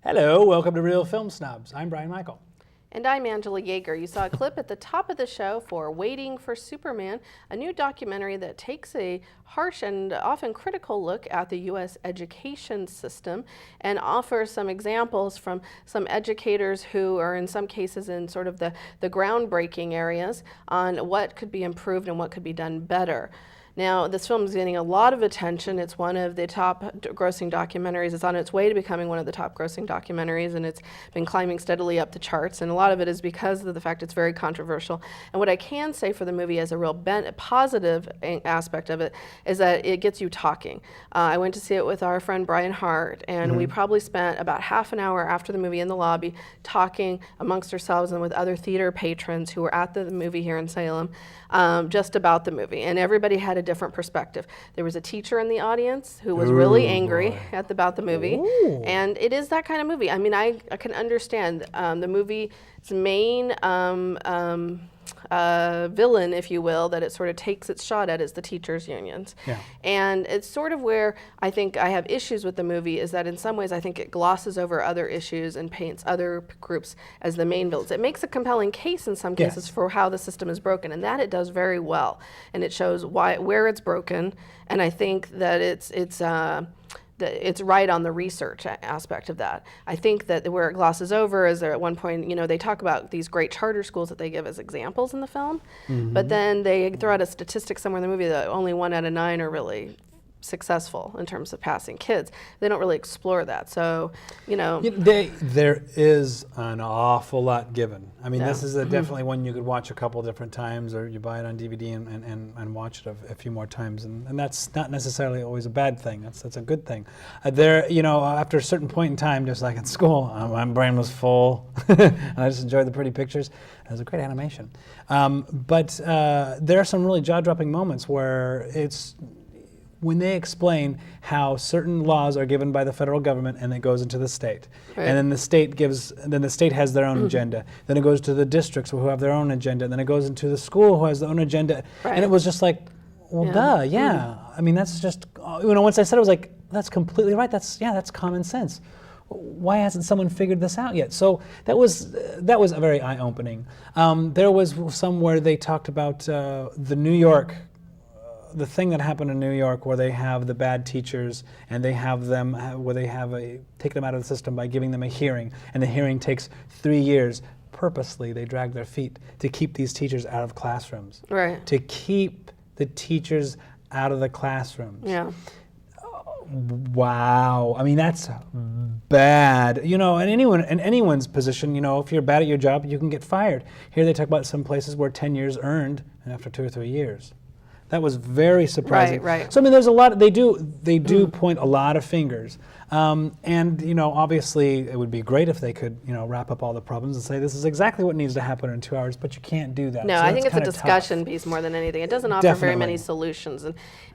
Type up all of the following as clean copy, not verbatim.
Hello, welcome to Real Film Snobs. I'm Brian Michael. And I'm Angela Yeager. You saw a clip at the top of the show for Waiting for Superman, a new documentary that takes a harsh and often critical look at the U.S. education system and offers some examples from some educators who are in some cases in sort of the groundbreaking areas on what could be improved and what could be done better. Now, this film is getting a lot of attention. It's one of the top grossing documentaries. It's on its way to becoming one of the top grossing documentaries, and it's been climbing steadily up the charts. And a lot of it is because of the fact it's very controversial. And what I can say for the movie as a real positive aspect of it is that it gets you talking. I went to see it with our friend Bryan, and we probably spent about half an hour after the movie in the lobby talking amongst ourselves and with other theater patrons who were at the movie here in Salem, just about the movie. And everybody had a different perspective. There was a teacher in the audience who was really angry about the movie. Ooh. And it is that kind of movie. I mean, I can understand the movie's main villain, if you will, that it sort of takes its shot at is the teachers' unions. Yeah. And it's sort of where I think I have issues with the movie is that in some ways I think it glosses over other issues and paints other groups as the main villains. It makes a compelling case in some cases for how the system is broken, and that it does very well. And it shows where it's broken, and I think that it's right on the research aspect of that. I think that where it glosses over is there at one point, they talk about these great charter schools that they give as examples in the film, but then they throw out a statistic somewhere in the movie that only 1 out of 9 are really successful in terms of passing kids. They don't really explore that. So, there is an awful lot given. I mean, this is definitely one you could watch a couple different times, or you buy it on DVD and watch it a few more times. And that's not necessarily always a bad thing. That's a good thing. After a certain point in time, just like in school, my brain was full. And I just enjoyed the pretty pictures. It was a great animation. But there are some really jaw-dropping moments where when they explain how certain laws are given by the federal government and it goes into the state. Right. And then the state has their own agenda. Then it goes to the districts who have their own agenda. And then it goes into the school who has their own agenda. Right. And it was just like, well, duh, yeah. I mean, that's just, once I said it, I was like, that's completely right. That's common sense. Why hasn't someone figured this out yet? So that was very eye-opening. There was some where they talked about the thing that happened in New York where they have the bad teachers and they have them, where they have take them out of the system by giving them a hearing, and the hearing takes 3 years. Purposely, they drag their feet to keep these teachers out of classrooms. Right. To keep the teachers out of the classrooms. Yeah. Wow. I mean, that's bad. In anyone's position, if you're bad at your job, you can get fired. Here they talk about some places where 10 years earned and after 2 or 3 years. That was very surprising. Right. So I mean, there's a lot. They do point a lot of fingers, and obviously it would be great if they could wrap up all the problems and say this is exactly what needs to happen in 2 hours. But you can't do that. No, so I think it's a discussion piece more than anything. It doesn't offer very many solutions, and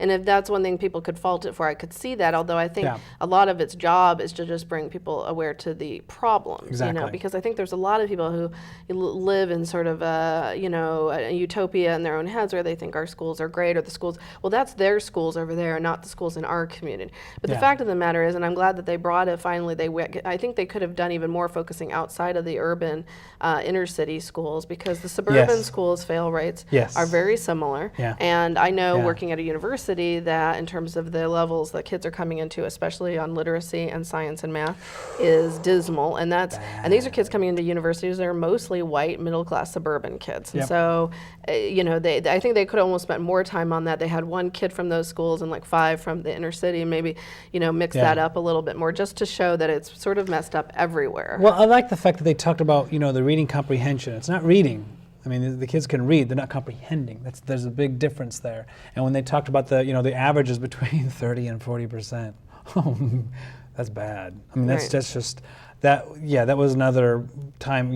if that's one thing people could fault it for, I could see that. Although I think a lot of its job is to just bring people aware to the problems. Exactly. Because I think there's a lot of people who live in sort of a utopia in their own heads where they think our schools are great. Or the schools, well, that's their schools over there, not the schools in our community. But the fact of the matter is, and I'm glad that they brought it finally, I think they could have done even more focusing outside of the urban inner city schools, because the suburban schools' fail rates are very similar. Yeah. And I know working at a university that in terms of the levels that kids are coming into, especially on literacy and science and math, is dismal. And these are kids coming into universities that are mostly white, middle-class suburban kids. And so, I think they could have almost spent more time on that. They had 1 kid from those schools and like 5 from the inner city, and maybe, mix that up a little bit more just to show that it's sort of messed up everywhere. Well, I like the fact that they talked about, the reading comprehension. It's not reading. I mean, the kids can read, they're not comprehending. There's a big difference there. And when they talked about the averages between 30 and 40%, that's bad. I mean, that's just, that was another time,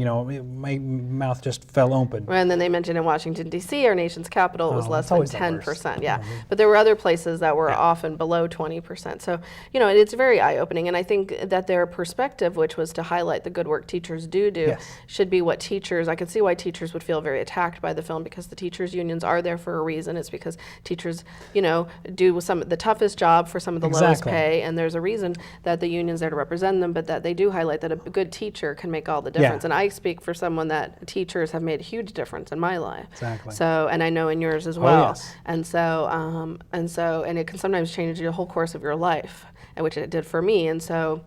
my mouth just fell open. And then they mentioned in Washington, D.C., our nation's capital, it was less than 10%. Yeah. But there were other places that were often below 20%. So, it's very eye-opening. And I think that their perspective, which was to highlight the good work teachers do, should be what I could see why teachers would feel very attacked by the film, because the teachers' unions are there for a reason. It's because teachers, do some of the toughest job for some of the lowest pay. And there's a reason that the union's there to represent them, but that they do highlight right, that a good teacher can make all the difference. And I speak for someone that teachers have made a huge difference in my life. Exactly. So, and I know in yours as well. Yes. And it can sometimes change the whole course of your life, and which it did for me. And so,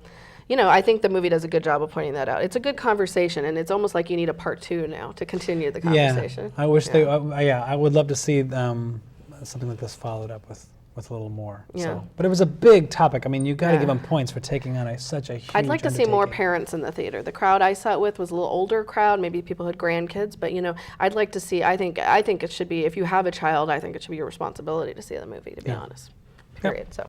I think the movie does a good job of pointing that out. It's a good conversation, and it's almost like you need a part 2 now to continue the conversation. I wish I would love to see something like this followed up with a little more. Yeah. So, but it was a big topic. I mean, you got to give them points for taking on such a huge I'd like to see more undertaking. parents in the theater. The crowd I saw it with was a little older crowd, maybe people had grandkids, but I'd like to see. I think it should be, if you have a child, I think it should be your responsibility to see the movie, to be honest. Period. So.